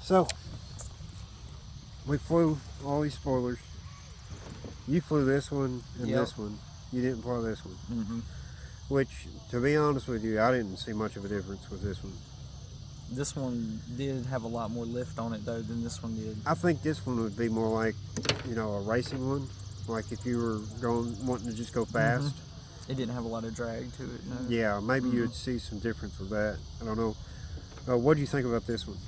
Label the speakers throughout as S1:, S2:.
S1: So, we flew all these spoilers. You flew this one and
S2: Yep.
S1: this one. You didn't fly this one.
S2: Mm-hmm.
S1: Which, to be honest with you, I didn't see much of a difference with this one.
S2: This one did have a lot more lift on it though than this one did.
S1: I think this one would be more like, a racing one. Like if you were wanting to just go fast.
S2: It didn't have a lot of drag to it. No.
S1: Yeah, maybe you'd see some difference with that. I don't know. What do you think about this one?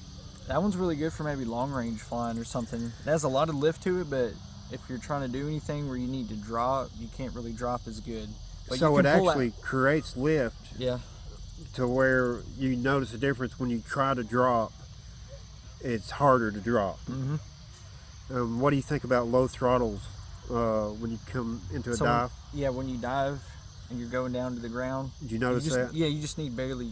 S2: That one's really good for maybe long range flying or something. It has a lot of lift to it, but if you're trying to do anything where you need to drop, you can't really drop as good. But
S1: So
S2: you
S1: it
S2: can pull
S1: actually creates lift
S2: Yeah.
S1: to where you notice a difference when you try to drop. It's harder to drop.
S2: Mm-hmm.
S1: What do you think about low throttles when you come into a
S2: So
S1: dive?
S2: Yeah, when you dive and you're going down to the ground,
S1: Did you notice that?
S2: Yeah, you just need barely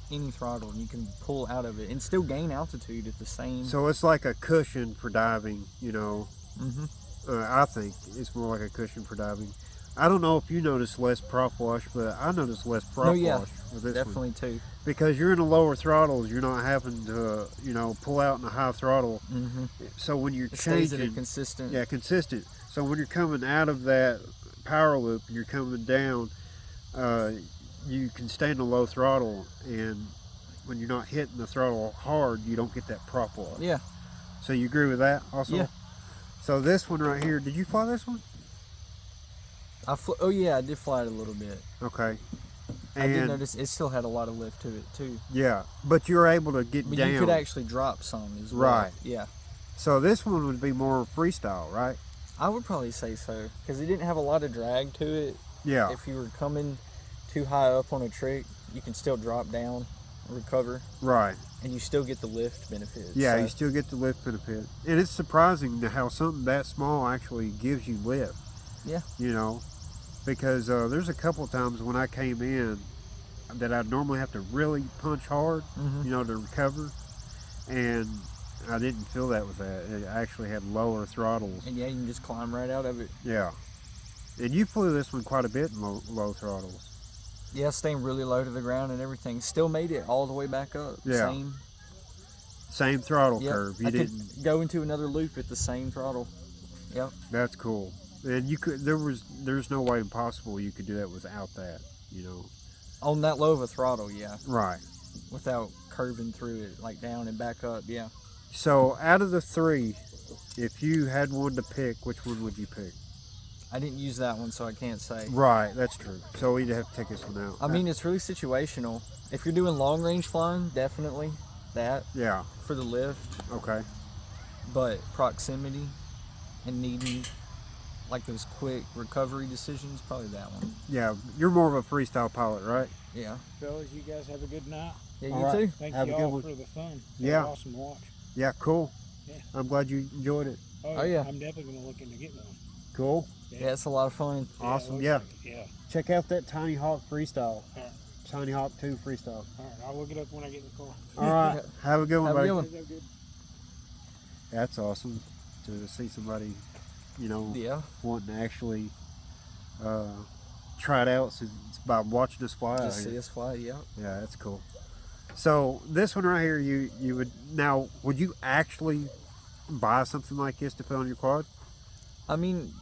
S2: any throttle and you can pull out of it and still gain altitude at the same.
S1: So it's like a cushion for diving,
S2: Mm-hmm.
S1: I think it's more like a cushion for diving. I don't know if you notice less prop wash, but I notice less prop wash with this
S2: definitely
S1: one.
S2: too.
S1: Because you're in the lower throttles, you're not having to, pull out in a high throttle.
S2: Mm-hmm.
S1: So when you're
S2: It stays
S1: changing,
S2: at a consistent.
S1: yeah, consistent. So when you're coming out of that power loop and you're coming down, you can stay in the low throttle, and when you're not hitting the throttle hard, you don't get that prop wash.
S2: Yeah.
S1: So you agree with that also?
S2: Yeah.
S1: So this one right here, did you fly this one?
S2: Oh yeah, I did fly it a little bit.
S1: Okay.
S2: I did
S1: And
S2: notice it still had a lot of lift to it too.
S1: yeah, but you're able to get
S2: But
S1: down.
S2: you could actually drop some as well.
S1: Right.
S2: Yeah.
S1: So this one would be more freestyle, right?
S2: I would probably say so because it didn't have a lot of drag to it.
S1: Yeah.
S2: If you were coming too high up on a trick, you can still drop down, recover,
S1: Right.
S2: and you still get the lift benefits.
S1: Yeah,
S2: So,
S1: you still get the lift benefit. And it's surprising how something that small actually gives you lift.
S2: Yeah.
S1: Because there's a couple of times when I came in that I'd normally have to really punch hard,
S2: Mhm.
S1: to recover. And I didn't feel that with that. It actually had lower throttles.
S2: And yeah, you can just climb right out of it.
S1: Yeah. And you flew this one quite a bit in low throttles.
S2: Yeah, staying really low to the ground and everything. Still made it all the way back up.
S1: Yeah. Same throttle
S2: Yep.
S1: curve. You
S2: I
S1: didn't.
S2: could go into another loop at the same throttle. Yep.
S1: That's cool. And you could. There's no way possible you could do that without that.
S2: On that low of a throttle, yeah.
S1: Right.
S2: Without curving through it, like down and back up, yeah.
S1: So out of the three, if you had one to pick, which one would you pick?
S2: I didn't use that one, so I can't say.
S1: Right. That's true. So we'd have to take this one out.
S2: I mean, it's really situational. If you're doing long range flying, definitely that
S1: Yeah.
S2: for the lift.
S1: Okay.
S2: But proximity and needing like those quick recovery decisions, probably that one.
S1: Yeah. You're more of a freestyle pilot, right?
S2: Yeah.
S3: Fellas, you guys have a good night.
S2: Yeah,
S1: All
S2: you
S1: right.
S2: too.
S3: Thank
S1: Have a
S3: you
S1: good
S3: all
S1: one.
S3: for the fun.
S1: Yeah.
S3: Awesome watch.
S1: Yeah. Cool.
S3: Yeah.
S1: I'm glad you enjoyed it.
S2: Oh, yeah.
S3: I'm definitely going to look into getting one.
S1: Cool.
S2: Yeah, it's a lot of fun.
S1: Awesome.
S3: it looks
S1: Yeah.
S3: like it, yeah.
S1: Check out that Tiny Hawk freestyle.
S3: All right.
S1: Tiny Hawk 2 freestyle.
S3: All right. I'll look it up when I get in the car.
S1: All right. Have a good one,
S2: Have a
S1: buddy.
S2: good one.
S3: Is that good?
S1: That's awesome to see somebody,
S2: Yeah.
S1: wanting to actually try it out by watching us fly out
S2: Just
S1: here.
S2: see us fly, yeah.
S1: Yeah, that's cool. So this one right here, you would you actually buy something like this to put on your quad?
S2: I mean,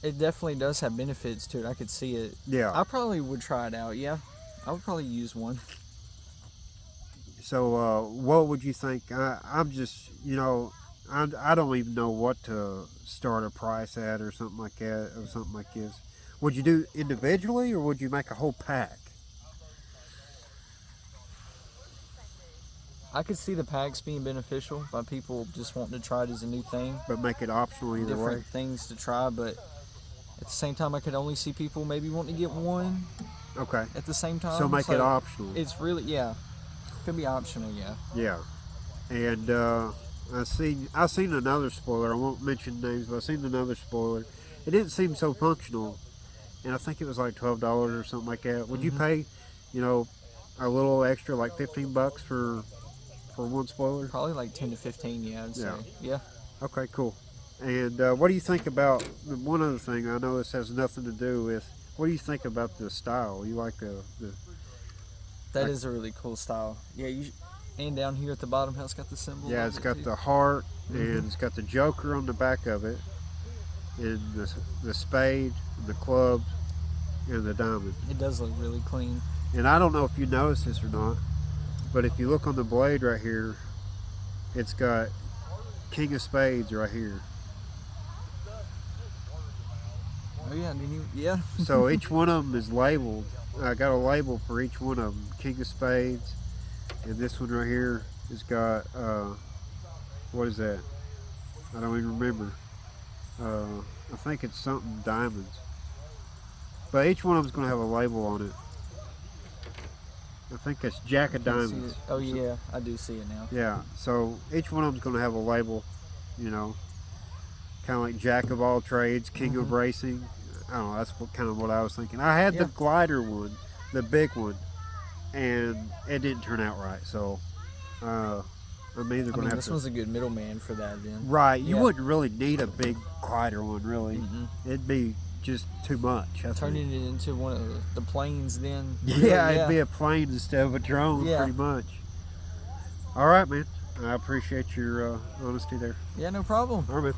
S2: it definitely does have benefits to it. I could see it.
S1: Yeah.
S2: I probably would try it out, yeah. I would probably use one.
S1: So what would you think? I'm just, I don't even know what to start a price at or something like that, or something like this. Would you do individually or would you make a whole pack?
S2: I could see the packs being beneficial by people just wanting to try it as a new thing.
S1: But make it optional either
S2: Different
S1: way?
S2: things to try, but at the same time, I could only see people maybe wanting to get one
S1: Okay.
S2: at the same time.
S1: So make it optional.
S2: It's really, yeah. Could be optional, yeah.
S1: Yeah. And I seen another spoiler. I won't mention names, but I seen another spoiler. It didn't seem so functional, and I think it was like $12 or something like that. Would you pay, a little extra, like $15 for one spoiler?
S2: Probably like 10 to 15, yeah, I'd say.
S1: Yeah.
S2: Yeah.
S1: Okay, cool. And what do you think about one other thing? I know this has nothing to do with. What do you think about the style? You like the
S2: That is a really cool style. Yeah, And down here at the bottom, how it's got the symbol.
S1: Yeah,
S2: of
S1: it's
S2: it,
S1: got
S2: too.
S1: the heart,
S2: Mhm.
S1: and it's got the Joker on the back of it, and the spade, and the club, and the diamond.
S2: It does look really clean.
S1: And I don't know if you noticed this or not, but if you look on the blade right here, it's got King of Spades right here.
S2: Oh yeah, didn't you? Yeah.
S1: So each one of them is labeled. I got a label for each one of them. King of Spades, and this one right here has got what is that? I don't even remember. I think it's something diamonds. But each one of them's gonna have a label on it. I think it's Jack of
S2: Can you see
S1: Diamonds.
S2: it? Oh yeah, I do see it now.
S1: Yeah. So each one of them's gonna have a label. You know, kind of like Jack of all trades, King of racing. I don't know. That's kind of what I was thinking. I had the
S2: Yeah.
S1: glider one, the big one, and it didn't turn out right. So I'm either
S2: I
S1: gonna
S2: mean,
S1: have
S2: this
S1: to.
S2: one's a good middleman for that then.
S1: Right. You
S2: Yeah.
S1: wouldn't really need a big glider one, really.
S2: Mm-mm.
S1: It'd be just too much. I think.
S2: Turning it into one of the planes then.
S1: Yeah, it'd be a plane instead of a drone,
S2: Yeah.
S1: pretty much. All right, man. I appreciate your honesty there.
S2: Yeah, no problem.
S1: All right, man.